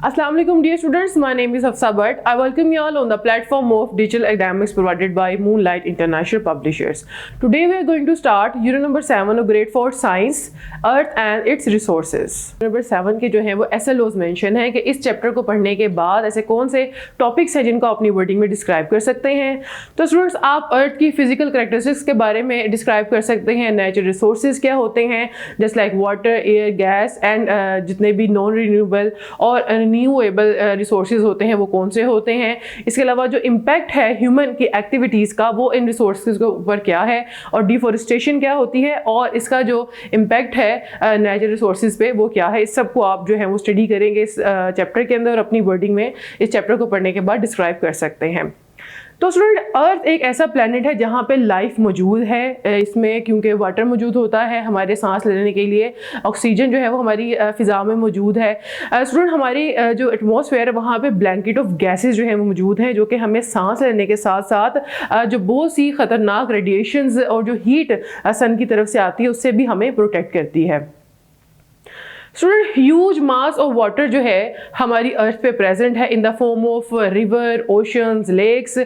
Assalamu alaikum dear students, my name is Hafsa Bhatt. I welcome you all on the platform of digital academics provided by Moonlight International Publishers. Today we are going to start unit number 7 of grade 4 science, earth and its resources. Number 7 के जो है वो SLOs mention है कि इस chapter को पढ़ने के बाद ऐसे कौन से टॉपिक्स हैं जिनको अपनी वर्डिंग में डिस्क्राइब कर सकते हैं। तो स्टूडेंट्स आप अर्थ की फिजिकल कैरेक्टरिस्टिक्स के बारे में डिस्क्राइब कर सकते हैं, नेचुरल रिसोर्सेज क्या होते हैं just like water, air, gas and जितने भी नॉन रिन्यूएबल और रिन्यूएबल रिसोर्सेज होते हैं वो कौन से होते हैं। इसके अलावा जो इम्पैक्ट है ह्यूमन की एक्टिविटीज़ का वो इन रिसोर्सेज के ऊपर क्या है, और डिफॉरेस्टेशन क्या होती है, और इसका जो इम्पैक्ट है नेचुरल रिसोर्सेज पे वो क्या है। इस सब को आप जो है वो स्टडी करेंगे इस चैप्टर के अंदर और अपनी वर्डिंग में इस चैप्टर को पढ़ने के बाद डिस्क्राइब कर सकते हैं। तो स्टूडेंट अर्थ एक ऐसा प्लैनेट है जहाँ पे लाइफ मौजूद है। इसमें क्योंकि वाटर मौजूद होता है हमारे सांस लेने के लिए, ऑक्सीजन जो है वो हमारी फ़िज़ा में मौजूद है। स्टूडेंट हमारी जो एटमॉस्फेयर है वहाँ पे ब्लैंकेट ऑफ गैसेस जो है वो मौजूद हैं जो कि हमें सांस लेने के साथ साथ जो बहुत सी ख़तरनाक रेडिएशंस और जो हीट सन की तरफ से आती है उससे भी हमें प्रोटेक्ट करती है। Student huge mass of water जो है हमारी अर्थ पे प्रेजेंट है in the form of river, oceans, lakes.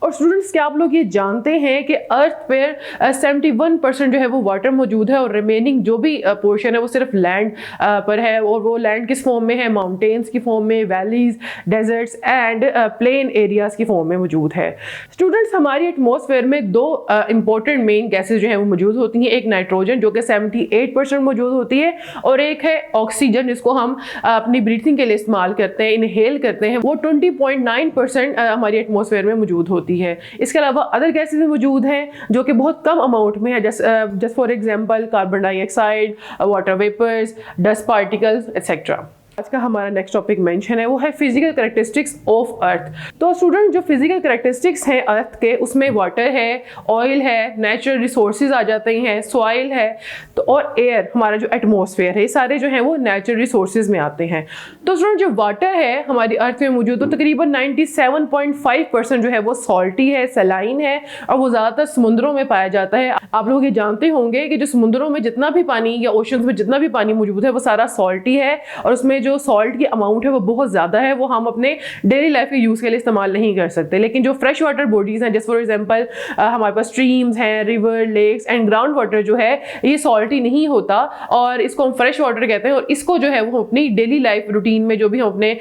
और स्टूडेंट्स क्या आप लोग ये जानते हैं कि अर्थ पे 71% जो है वो वाटर मौजूद है और रिमेनिंग जो भी पोर्शन है वो सिर्फ लैंड पर है। और वो लैंड किस फॉर्म में है, माउंटेन्स की फॉर्म में, valleys, deserts and plain areas की फॉर्म में मौजूद है। स्टूडेंट्स हमारी एटमॉस्फेयर में दो इंपॉर्टेंट मेन गैसेज जो है वो मौजूद होती हैं, एक नाइट्रोजन जो कि 78% मौजूद होती है और एक है ऑक्सीजन जिसको हम अपनी ब्रीथिंग के लिए इस्तेमाल करते हैं, इनहेल करते हैं, वो 20.9% हमारी एटमॉस्फेयर में मौजूद होती है। इसके अलावा अदर गैसेस भी मौजूद हैं जो कि बहुत कम अमाउंट में है, just for example carbon dioxide, water vapours, dust particles etcetera. आज का हमारा नेक्स्ट टॉपिक मेंशन है वो है फिजिकल कैरेक्टरिस्टिक्स ऑफ अर्थ। तो स्टूडेंट जो फिजिकल कैरेक्टरिस्टिक्स हैं अर्थ के उसमें वाटर है, ऑयल है, नेचुरल रिसोर्सेज आ जाते हैं, सॉइल है तो और एयर, हमारा जो एटमॉस्फेयर है, ये सारे जो हैं वो नेचुरल रिसोर्सेज में आते हैं। तो स्टूडेंट जो वाटर है हमारी अर्थ में मौजूद तो तकरीबन 97.5% जो है वो सॉल्टी है, सलाइन है और वो ज़्यादातर समुद्रों में पाया जाता है। आप लोग ये जानते होंगे कि जो समुद्रों में जितना भी पानी या ओशंस में जितना भी पानी मौजूद है वो सारा सॉल्टी है और उसमें जो सॉल्ट की अमाउंट है वो बहुत ज़्यादा है, वो हम अपने डेली लाइफ के यूज़ के लिए इस्तेमाल नहीं कर सकते। लेकिन जो फ्रेश वाटर बॉडीज़ हैं जैसे फॉर एग्जांपल हमारे पास स्ट्रीम्स हैं, river, lakes and ground water जो है ये सॉल्टी नहीं होता और इसको हम फ्रेश वाटर कहते हैं। और इसको जो है वो अपनी डेली लाइफ रूटीन में जो भी हम अपने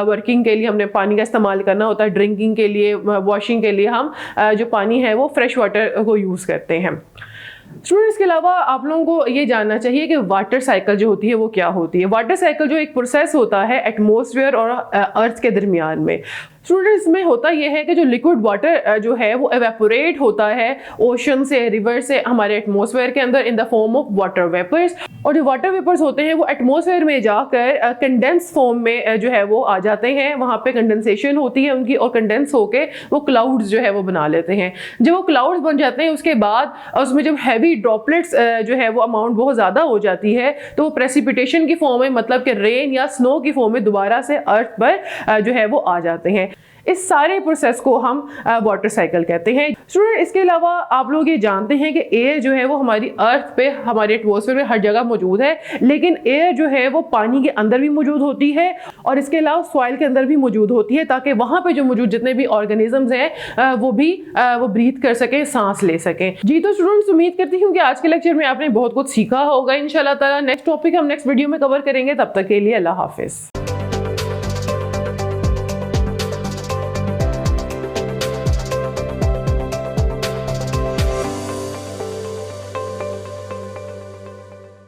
वर्किंग के लिए हमने पानी का इस्तेमाल करना होता है, ड्रिंकिंग के लिए, वॉशिंग के लिए हम जो पानी है वो फ्रेश वाटर को यूज़ करते हैं। स्टूडेंट्स के अलावा आप लोगों को ये जानना चाहिए कि वाटर साइकिल जो होती है वो क्या होती है। वाटर साइकिल जो एक प्रोसेस होता है एटमॉस्फेयर और अर्थ के दरमियान में। स्टूडेंट्स में होता यह है कि जो लिक्विड वाटर जो है वो एवेपोरेट होता है ओशन से, रिवर से हमारे एटमॉस्फेयर के अंदर in the form of water vapours. और जो वाटर वेपर्स होते हैं वो एटमॉस्फेयर में जाकर कंडेंस फॉर्म में जो है वो आ जाते हैं, वहाँ पे कंडेंसेशन होती है उनकी और कंडेंस होके वो क्लाउड्स जो है वो बना लेते हैं। जब वो क्लाउड्स बन जाते हैं उसके बाद उसमें जब हैवी ड्रॉपलेट्स जो है वो अमाउंट बहुत ज़्यादा हो जाती है तो वो प्रेसिपिटेशन की फॉर्म में, मतलब कि रेन या स्नो की फॉर्म में दोबारा से अर्थ पर जो है वो आ जाते हैं। इस सारे प्रोसेस को हम वाटर साइकिल कहते हैं। स्टूडेंट इसके अलावा आप लोग ये जानते हैं कि एयर जो है वो हमारी अर्थ पे, हमारे एटमॉस्फेयर में हर जगह मौजूद है, लेकिन एयर जो है वो पानी के अंदर भी मौजूद होती है और इसके अलावा सॉइल के अंदर भी मौजूद होती है ताकि वहाँ पे जो मौजूद जितने भी ऑर्गेनिजम्स हैं वो ब्रीथ कर सकें, सांस ले सकें। जी तो स्टूडेंट्स उम्मीद करती हूँ कि आज के लेक्चर में आपने बहुत कुछ सीखा होगा। इंशाल्लाह ताला नेक्स्ट टॉपिक हम नेक्स्ट वीडियो में कवर करेंगे। तब तक के लिए अल्लाह हाफिज़।